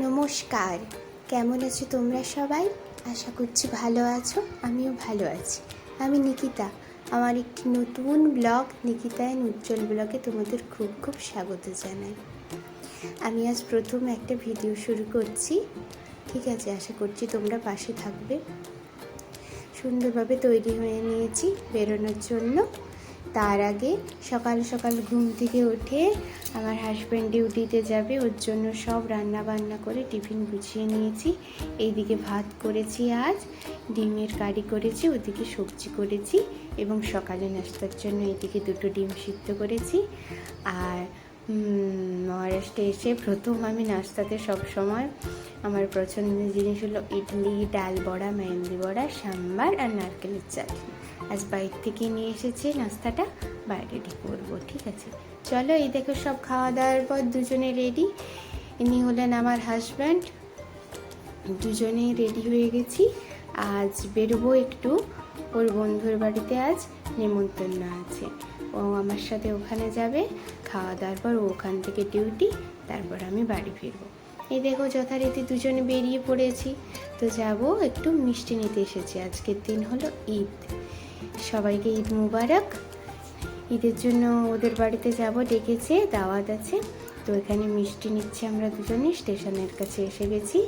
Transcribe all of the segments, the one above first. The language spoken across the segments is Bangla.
নমস্কার, কেমন আছো তোমরা সবাই? আশা করছি ভালো আছো। আমিও ভালো আছি। আমি নিকিতা। আমার একটি নতুন ব্লগ নিকিতা অ্যান্ড উজ্জ্বল ব্লগে তোমাদের খুব খুব স্বাগত জানাই। আমি আজ প্রথম একটা ভিডিও শুরু করছি, ঠিক আছে? আশা করছি তোমরা পাশে থাকবে। সুন্দরভাবে তৈরি হয়ে নিয়েছি বেরোনোর জন্য। তার আগে সকাল সকাল ঘুম থেকে উঠে আমার হাজব্যান্ড ডিউটিতে যাবে, ওর জন্য সব রান্না বান্না করে টিফিন গুছিয়ে নিয়েছি। এইদিকে ভাত করেছি, আজ ডিমের কারি করেছি, ওদিকে সবজি করেছি এবং সকালে নাস্তার জন্য এইদিকে 2টো ডিম সিদ্ধ করেছি। আর মহারাষ্ট্রে এসে প্রথম আমি নাস্তাতে সবসময় আমার পছন্দের জিনিস হলো ইডলি, ডাল বড়া, মেহেন্দি বড়া, সাম্বার আর নারকেলের চাটনি। আজ বাইরে থেকে নিয়ে এসেছে নাস্তাটা, বাইরে রেডি করবো, ঠিক আছে? চলো, এই দেখো সব খাওয়া দাওয়ার পর দুজনে রেডি। ইনি হলেন আমার হাজব্যান্ড, দুজনেই রেডি হয়ে গেছি। আজ বেরোবো একটু, ওর বন্ধুর বাড়িতে আজ নেমন্তন্ন আছে, ও আমার সাথে ওখানে যাবে। খাওয়া দাওয়ার পর ওখান থেকে ডিউটি, তারপর আমি বাড়ি ফিরবো। এই দেখো যথারীতি দুজনে বেরিয়ে পড়েছি। তো যাব একটু মিষ্টি নিতে এসেছি। আজকের দিন হলো ঈদ, সবাইকে ঈদ মুবারক। ঈদের জন্য ওদের বাড়িতে যাব, ডেকেছে, দাওয়াত আছে। তো এখানে মিষ্টি নিচ্ছে, আমরা দুজনে স্টেশনের কাছে এসে গেছি,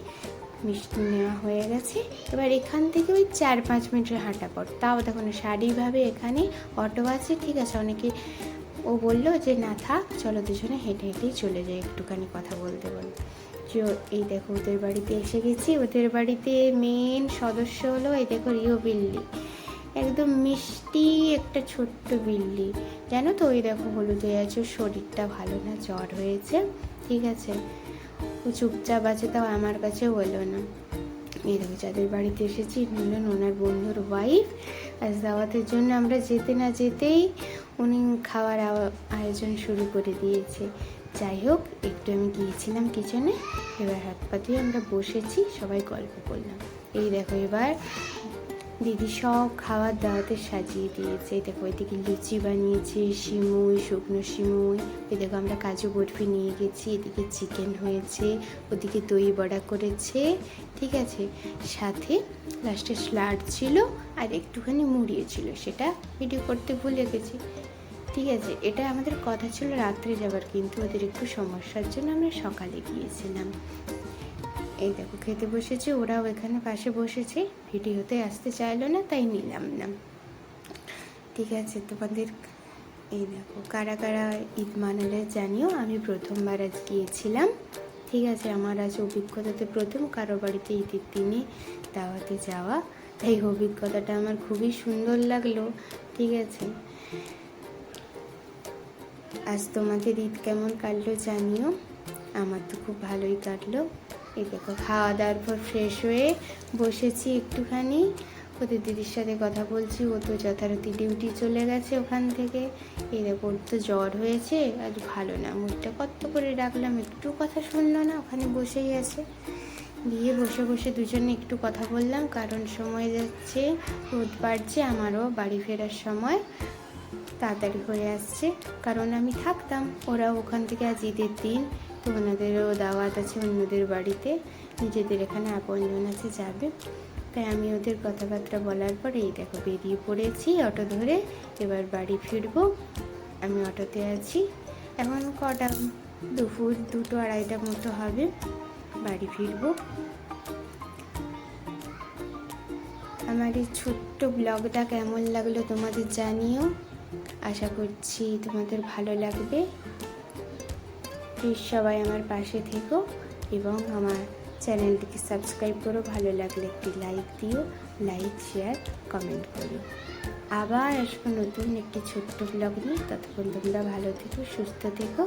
মিষ্টি নেওয়া হয়ে গেছে। এবার এখান থেকে ওই 4-5 মিনিটের হাঁটা পথ, তাও দেখো না সারিভাবে এখানে অটো আছে, ঠিক আছে? অনেকে ও বললো যে না থাক, চলো দুজনে হেঁটে হেঁটেই চলে যাই, একটুখানি কথা বলতে বলতে। যে এই দেখো ওদের বাড়িতে এসে গেছি। ওদের বাড়িতে মেন সদস্য হলো এই দেখো রিও বিল্লি, একদম মিষ্টি একটা ছোট্ট বিল্লি, জানো তো? ওই দেখো হলুদ হয়ে আছে, শরীরটা ভালো না, জ্বর হয়েছে, ঠিক আছে? ও চুপচাপ আছে, তাও আমার কাছে বললো না। এই দেখো যাদের বাড়িতে এসেছি হলেন ওনার বন্ধুর ওয়াইফ। আজ দাওয়াতের জন্য আমরা যেতে না যেতেই উনি খাওয়ার আয়োজন শুরু করে দিয়েছে। যাই হোক, একটু আমি গিয়েছিলাম কিচেনে, এবার হাত পা ধুয়ে আমরা বসেছি, সবাই গল্প করলাম। এই দেখো এবার দিদি সব খাবার দাওয়াতে সাজিয়ে দিয়েছে। এই দেখো এদিকে লুচি বানিয়েছে, সিমুই, শুকনো সিমুই। এই দেখো আমরা কাজু বরফি নিয়ে গেছি, এদিকে চিকেন হয়েছে, ওদিকে দই বড়া করেছে, ঠিক আছে? সাথে লাস্টে স্যালাড ছিল আর একটুখানি মুড়িয়ে ছিল, সেটা ভিডিও করতে ভুলে গেছি, ঠিক আছে? এটা আমাদের কথা ছিল রাত্রে যাবার, কিন্তু ওদের একটু সমস্যার জন্য আমরা সকালে গিয়েছিলাম। এই দেখো খেতে বসেছে, ওরাও এখানে পাশে বসেছে, ভিডিওতে আসতে চাইলো না, তাই নিলাম না, ঠিক আছে? তোমাদের এই দেখো কারা কারা ঈদ মানালে জানিও। আমি প্রথমবার আজ গিয়েছিলাম, ঠিক আছে? আমার আজ অভিজ্ঞতাতে প্রথম কারো বাড়িতে ঈদের দিনে দাওয়াতে যাওয়া, তাই অভিজ্ঞতাটা আমার খুবই সুন্দর লাগলো, ঠিক আছে? আজ তোমাদের ঈদ কেমন কাটলো জানিও। আমার তো খুব ভালোই কাটলো। এই দেখো খাওয়া দাওয়ার পর ফ্রেশ হয়ে বসেছি একটুখানি, ওদের দিদির সাথে কথা বলছি। ও তো যথারীতি ডিউটি চলে গেছে ওখান থেকে। এই দেখো ওর তো জ্বর হয়েছে, আজ ভালো না, মুখটা কত করে ডাকলাম, একটু কথা শুনলো না, ওখানে বসেই আছে। গিয়ে বসে বসে দুজনে একটু কথা বললাম, কারণ সময় যাচ্ছে, রোদ বাড়ছে, আমারও বাড়ি ফেরার সময় তাড়াতাড়ি হয়ে আসছে, কারণ আমি থাকতাম, ওরা ওখান থেকে আজ ঈদের দিন, তো ওনাদেরও দাওয়াত আছে অন্যদের বাড়িতে, নিজেদের এখানে আপনজন আছে, যাবে। তাই আমি ওদের কথাবার্তা বলার পর এই দেখো বেরিয়ে পড়েছি অটো ধরে, এবার বাড়ি ফিরবো। আমি অটোতে আছি, এখন কটা, দুপুর 2-2:30 মতো হবে, বাড়ি ফিরবো। আমার এই ছোট্ট ব্লগটা কেমন লাগলো তোমাদের জানিও, আশা করছি তোমাদের ভালো লাগবে। প্লিজ সবাই আমার পাশে থেকো এবং আমার চ্যানেলটিকে সাবস্ক্রাইব করো, ভালো লাগলে একটি লাইক দিও, লাইক, শেয়ার, কমেন্ট করো। আবার আসবো নতুন একটি ছোট্ট ব্লগ নিয়ে, ততক্ষণ তোমরা ভালো থেকো, সুস্থ থেকো,